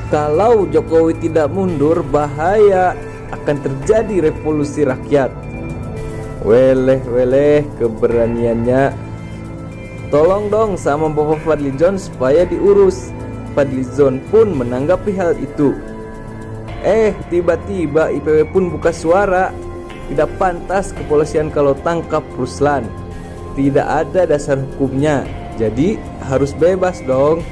Kalau Jokowi tidak mundur, bahaya akan terjadi revolusi rakyat. Weleh keberaniannya. Tolong dong sama Bapak Fadlizon supaya diurus. Fadlizon pun menanggapi hal itu. Tiba-tiba IPW pun buka suara. Tidak pantas kepolisian kalau tangkap Ruslan. Tidak ada dasar hukumnya, jadi harus bebas dong.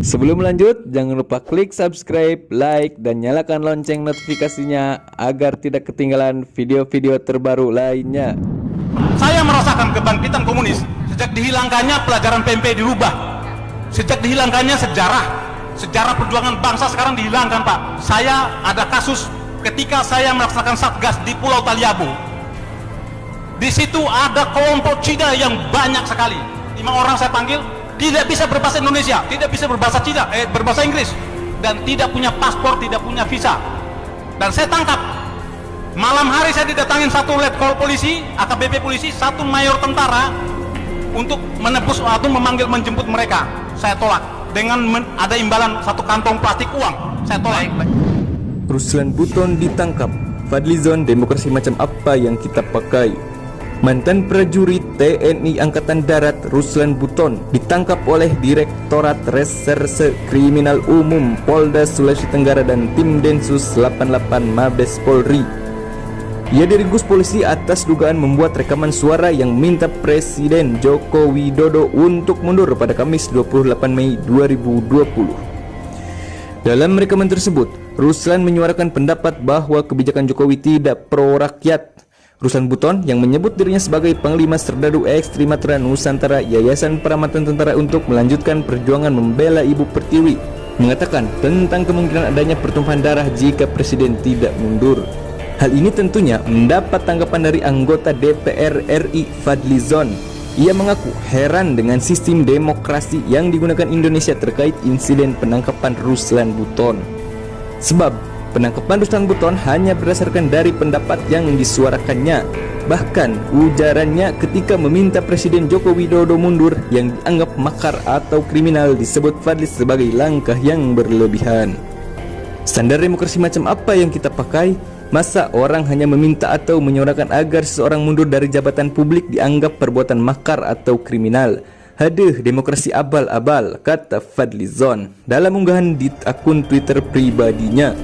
Sebelum lanjut, jangan lupa klik subscribe, like, dan nyalakan lonceng notifikasinya agar tidak ketinggalan video-video terbaru lainnya. Saya merasakan kebangkitan komunis sejak dihilangkannya pelajaran PMP dirubah, sejak dihilangkannya sejarah perjuangan bangsa sekarang dihilangkan, Pak. Saya ada kasus ketika saya melaksanakan satgas di Pulau Taliabu. Di situ ada kelompok Cina yang banyak sekali. 5 orang saya panggil, tidak bisa berbahasa Indonesia, tidak bisa berbahasa Cina, berbahasa Inggris, dan tidak punya paspor, tidak punya visa. Dan saya tangkap. Malam hari saya didatangin satu letkol polisi, AKBP polisi, satu mayor tentara untuk menebus atau menjemput mereka. Saya tolak dengan ada imbalan satu kantong plastik uang. Saya tolak. Ruslan Buton ditangkap. Fadlizon, demokrasi macam apa yang kita pakai? Mantan prajurit TNI Angkatan Darat Ruslan Buton ditangkap oleh Direktorat Reserse Kriminal Umum Polda Sulawesi Tenggara dan tim Densus 88 Mabes Polri. Ia diringkus polisi atas dugaan membuat rekaman suara yang minta Presiden Joko Widodo untuk mundur pada Kamis 28 Mei 2020. Dalam rekaman tersebut, Ruslan menyuarakan pendapat bahwa kebijakan Jokowi tidak pro rakyat. Ruslan Buton yang menyebut dirinya sebagai Panglima Serdadu Ekstrim Matra Nusantara Yayasan Peramatan Tentara untuk melanjutkan perjuangan membela Ibu Pertiwi, mengatakan tentang kemungkinan adanya pertumpahan darah jika Presiden tidak mundur. Hal ini tentunya mendapat tanggapan dari anggota DPR RI Fadlizon. Ia mengaku heran dengan sistem demokrasi yang digunakan Indonesia terkait insiden penangkapan Ruslan Buton. Sebab penangkapan Ruslan Buton hanya berdasarkan dari pendapat yang disuarakannya. Bahkan ujarannya ketika meminta Presiden Joko Widodo mundur yang dianggap makar atau kriminal disebut Fadliz sebagai langkah yang berlebihan. Standar demokrasi macam apa yang kita pakai? Masa orang hanya meminta atau menyuarakan agar seseorang mundur dari jabatan publik dianggap perbuatan makar atau kriminal? Haduh, demokrasi abal-abal, kata Fadlizon dalam unggahan di akun Twitter pribadinya.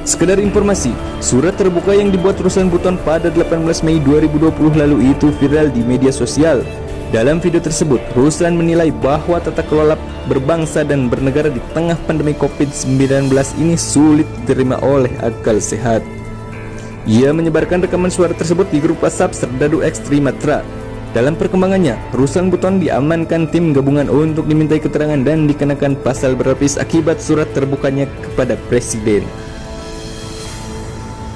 Sekedar informasi, surat terbuka yang dibuat Ruslan Buton pada 18 Mei 2020 lalu itu viral di media sosial. Dalam video tersebut, Ruslan menilai bahwa tata kelola berbangsa dan bernegara di tengah pandemi COVID-19 ini sulit diterima oleh akal sehat. Ia menyebarkan rekaman suara tersebut di grup WhatsApp Serdadu Ekstrim Matra. Dalam perkembangannya, Ruslan Buton diamankan tim gabungan untuk dimintai keterangan dan dikenakan pasal berlapis akibat surat terbukanya kepada Presiden.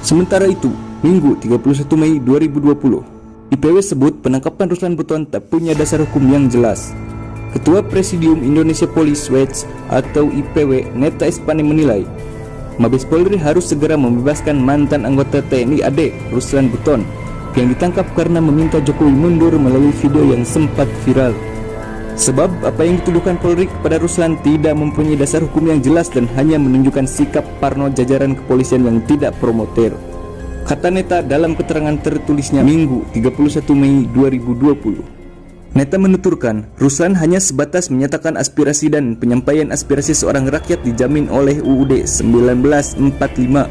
Sementara itu, Minggu 31 Mei 2020, IPW sebut penangkapan Ruslan Buton tak punya dasar hukum yang jelas. Ketua Presidium Indonesia Police Watch atau IPW Neta Espane menilai Mabes Polri harus segera membebaskan mantan anggota TNI AD Ruslan Buton yang ditangkap karena meminta Jokowi mundur melalui video yang sempat viral. Sebab apa yang dituduhkan Polri kepada Ruslan tidak mempunyai dasar hukum yang jelas dan hanya menunjukkan sikap parno jajaran kepolisian yang tidak promoter, kata Neta dalam keterangan tertulisnya Minggu 31 Mei 2020. Neta menuturkan, Ruslan hanya sebatas menyatakan aspirasi dan penyampaian aspirasi seorang rakyat dijamin oleh UUD 1945.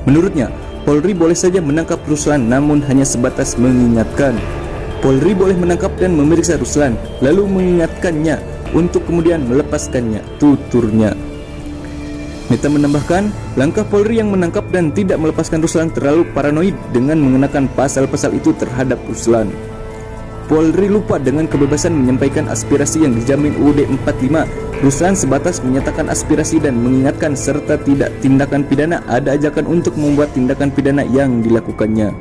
Menurutnya, Polri boleh saja menangkap Ruslan namun hanya sebatas mengingatkan. Polri boleh menangkap dan memeriksa Ruslan, lalu mengingatkannya untuk kemudian melepaskannya, tuturnya. Neta menambahkan, langkah Polri yang menangkap dan tidak melepaskan Ruslan terlalu paranoid dengan mengenakan pasal-pasal itu terhadap Ruslan. Polri lupa dengan kebebasan menyampaikan aspirasi yang dijamin UUD 45. Ruslan sebatas menyatakan aspirasi dan mengingatkan serta tidak tindakan pidana ada ajakan untuk membuat tindakan pidana yang dilakukannya.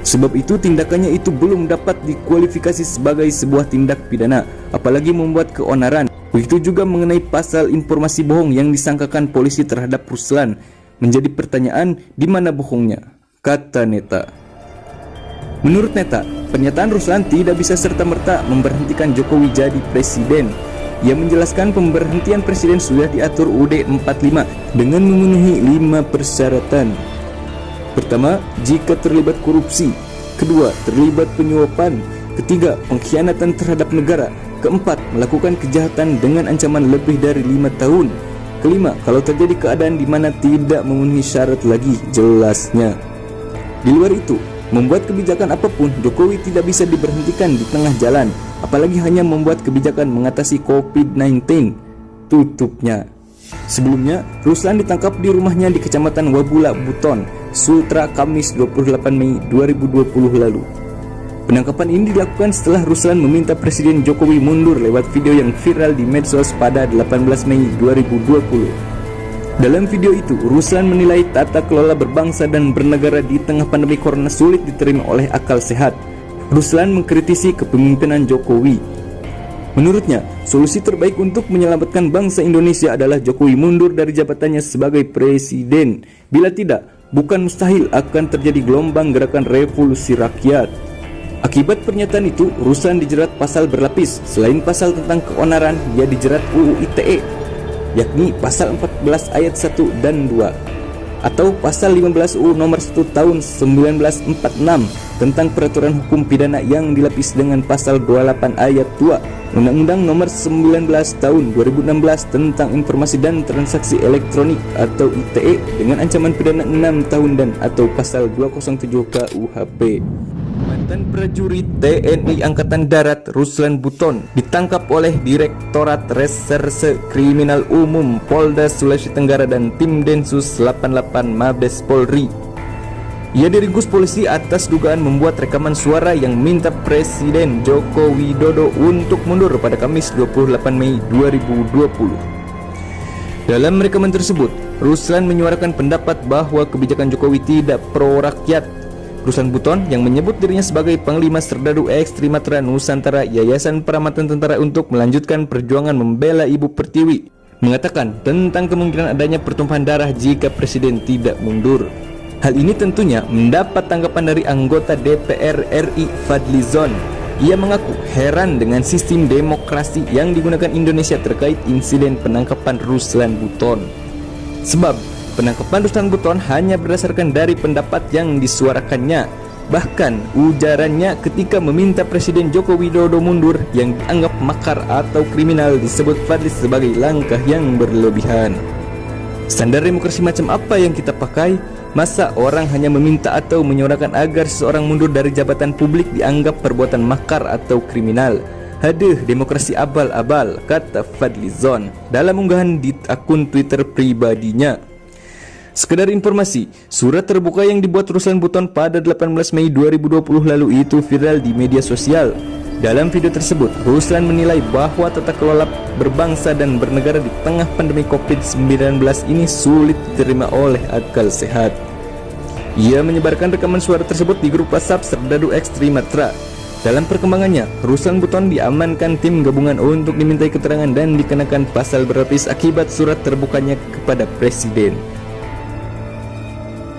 Sebab itu tindakannya itu belum dapat dikualifikasi sebagai sebuah tindak pidana, apalagi membuat keonaran. Begitu juga mengenai pasal informasi bohong yang disangkakan polisi terhadap Ruslan. Menjadi pertanyaan di mana bohongnya, kata Neta. Menurut Neta, pernyataan Ruslan tidak bisa serta-merta memberhentikan Jokowi jadi presiden. ia menjelaskan pemberhentian presiden sudah diatur UUD 45 dengan memenuhi 5 persyaratan. Pertama, jika terlibat korupsi. Kedua, terlibat penyuapan. Ketiga, pengkhianatan terhadap negara. Keempat, melakukan kejahatan dengan ancaman lebih dari 5 tahun. Kelima, kalau terjadi keadaan di mana tidak memenuhi syarat lagi jelasnya. Di luar itu, membuat kebijakan apapun, Jokowi tidak bisa diberhentikan di tengah jalan, apalagi hanya membuat kebijakan mengatasi COVID-19. Tutupnya. Sebelumnya, Ruslan ditangkap di rumahnya di Kecamatan Wabula, Buton, Sultra, Kamis 28 Mei 2020 lalu. Penangkapan ini dilakukan setelah Ruslan meminta Presiden Jokowi mundur lewat video yang viral di medsos pada 18 Mei 2020. Dalam video itu, Ruslan menilai tata kelola berbangsa dan bernegara di tengah pandemi corona sulit diterima oleh akal sehat. Ruslan mengkritisi kepemimpinan Jokowi. Menurutnya, solusi terbaik untuk menyelamatkan bangsa Indonesia adalah Jokowi mundur dari jabatannya sebagai presiden. Bila tidak, bukan mustahil akan terjadi gelombang gerakan revolusi rakyat. Akibat pernyataan itu, Ruslan dijerat pasal berlapis. Selain pasal tentang keonaran, dia dijerat UU ITE, yakni pasal 14 ayat 1 dan 2, atau pasal 15 UU nomor 1 tahun 1946 tentang peraturan hukum pidana yang dilapis dengan pasal 28 ayat 2 Undang-Undang nomor 19 tahun 2016 tentang informasi dan transaksi elektronik atau ITE dengan ancaman pidana 6 tahun dan atau pasal 207 KUHP. Mantan prajurit TNI Angkatan Darat Ruslan Buton ditangkap oleh Direktorat Reserse Kriminal Umum Polda Sulawesi Tenggara dan tim Densus 88 Mabes Polri. Ia diringkus polisi atas dugaan membuat rekaman suara yang minta Presiden Joko Widodo untuk mundur pada Kamis 28 Mei 2020. Dalam rekaman tersebut, Ruslan menyuarakan pendapat bahwa kebijakan Jokowi tidak pro rakyat. Ruslan Buton yang menyebut dirinya sebagai Panglima Serdadu X Trimatra Nusantara Yayasan Peramatan Tentara untuk melanjutkan perjuangan membela Ibu Pertiwi, mengatakan tentang kemungkinan adanya pertumpahan darah jika Presiden tidak mundur. Hal ini tentunya mendapat tanggapan dari anggota DPR RI Fadlizon. Ia mengaku heran dengan sistem demokrasi yang digunakan Indonesia terkait insiden penangkapan Ruslan Buton. Sebab penangkapan Ruslan Buton hanya berdasarkan dari pendapat yang disuarakannya. Bahkan ujarannya ketika meminta Presiden Joko Widodo mundur yang dianggap makar atau kriminal disebut Fadli sebagai langkah yang berlebihan. Standar demokrasi macam apa yang kita pakai? Masa orang hanya meminta atau menyuarakan agar seseorang mundur dari jabatan publik dianggap perbuatan makar atau kriminal? Haduh, demokrasi abal-abal, kata Fadlizon dalam unggahan di akun Twitter pribadinya. Sekedar informasi, surat terbuka yang dibuat Ruslan Buton pada 18 Mei 2020 lalu itu viral di media sosial. Dalam video tersebut, Ruslan menilai bahwa tata kelola berbangsa dan bernegara di tengah pandemi COVID-19 ini sulit diterima oleh akal sehat. Ia menyebarkan rekaman suara tersebut di grup WhatsApp Serdadu X Trimatra. Dalam perkembangannya, Ruslan Buton diamankan tim gabungan untuk dimintai keterangan dan dikenakan pasal berlapis akibat surat terbukanya kepada Presiden.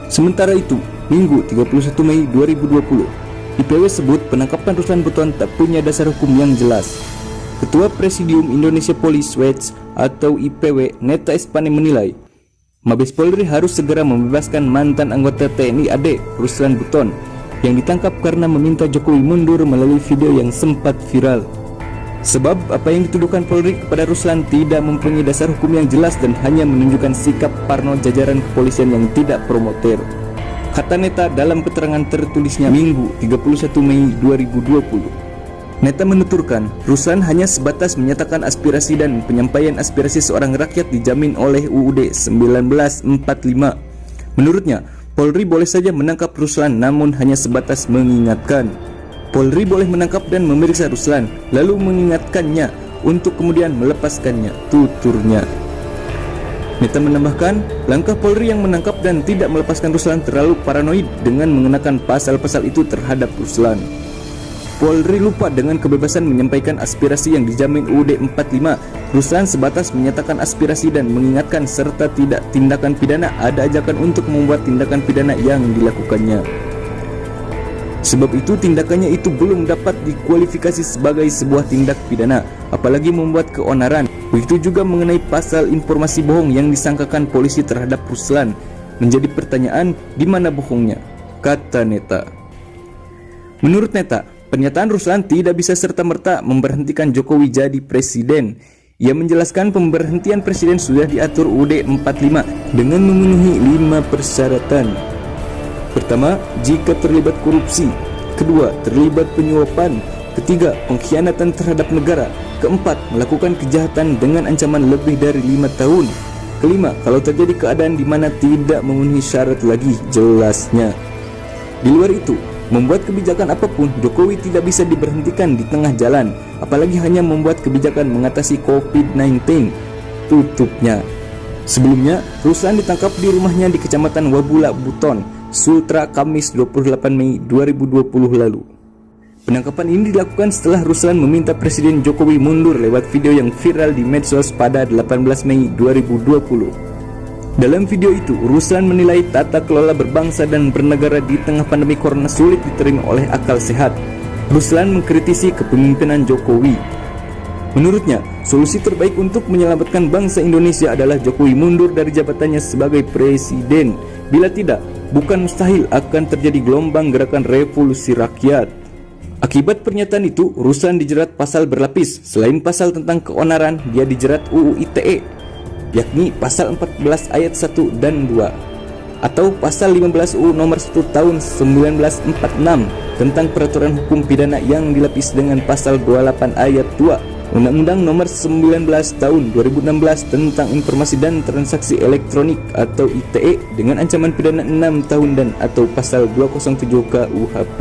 Sementara itu, Minggu 31 Mei 2020, IPW sebut penangkapan Ruslan Buton tak punya dasar hukum yang jelas. Ketua Presidium Indonesia Police Watch atau IPW Neta Espane menilai Mabes Polri harus segera membebaskan mantan anggota TNI AD Ruslan Buton yang ditangkap karena meminta Jokowi mundur melalui video yang sempat viral. Sebab apa yang dituduhkan Polri kepada Ruslan tidak mempunyai dasar hukum yang jelas dan hanya menunjukkan sikap parno jajaran kepolisian yang tidak promoter, kata Neta dalam keterangan tertulisnya Minggu 31 Mei 2020. Neta menuturkan, Ruslan hanya sebatas menyatakan aspirasi dan penyampaian aspirasi seorang rakyat dijamin oleh UUD 1945. Menurutnya, Polri boleh saja menangkap Ruslan namun hanya sebatas mengingatkan. Polri boleh menangkap dan memeriksa Ruslan, lalu mengingatkannya untuk kemudian melepaskannya, tuturnya. Neta menambahkan, langkah Polri yang menangkap dan tidak melepaskan Ruslan terlalu paranoid dengan mengenakan pasal-pasal itu terhadap Ruslan. Polri lupa dengan kebebasan menyampaikan aspirasi yang dijamin UUD 45. Ruslan sebatas menyatakan aspirasi dan mengingatkan serta tidak tindakan pidana ada ajakan untuk membuat tindakan pidana yang dilakukannya. Sebab itu tindakannya itu belum dapat dikualifikasi sebagai sebuah tindak pidana. apalagi membuat keonaran. Begitu juga mengenai pasal informasi bohong yang disangkakan polisi terhadap Ruslan. Menjadi pertanyaan, di mana bohongnya? Kata Neta. Menurut Neta, pernyataan Ruslan tidak bisa serta-merta memberhentikan Jokowi jadi presiden. Ia menjelaskan pemberhentian presiden sudah diatur UUD 45 dengan memenuhi 5 persyaratan. Pertama, jika terlibat korupsi. Kedua, terlibat penyuapan. Ketiga, pengkhianatan terhadap negara. Keempat, melakukan kejahatan dengan ancaman lebih dari 5 tahun. Kelima, kalau terjadi keadaan di mana tidak memenuhi syarat lagi, jelasnya. Di luar itu, membuat kebijakan apapun, Jokowi tidak bisa diberhentikan di tengah jalan, apalagi hanya membuat kebijakan mengatasi COVID-19. Tutupnya. Sebelumnya, Ruslan ditangkap di rumahnya di Kecamatan Wabula, Buton, Sultra, Kamis 28 Mei 2020 lalu. Penangkapan ini dilakukan setelah Ruslan meminta Presiden Jokowi mundur lewat video yang viral di medsos pada 18 Mei 2020. Dalam video itu, Ruslan menilai tata kelola berbangsa dan bernegara di tengah pandemi corona sulit diterima oleh akal sehat. Ruslan mengkritisi kepemimpinan Jokowi. Menurutnya, solusi terbaik untuk menyelamatkan bangsa Indonesia adalah Jokowi mundur dari jabatannya sebagai presiden. Bila tidak, bukan mustahil akan terjadi gelombang gerakan revolusi rakyat. Akibat pernyataan itu, Ruslan dijerat pasal berlapis. Selain pasal tentang keonaran, dia dijerat UU ITE, yakni pasal 14 ayat 1 dan 2, atau pasal 15 UU nomor 1 tahun 1946 tentang peraturan hukum pidana yang dilapis dengan pasal 28 ayat 2 Undang-Undang nomor 19 tahun 2016 tentang informasi dan transaksi elektronik atau ITE dengan ancaman pidana 6 tahun dan atau pasal 207 KUHP.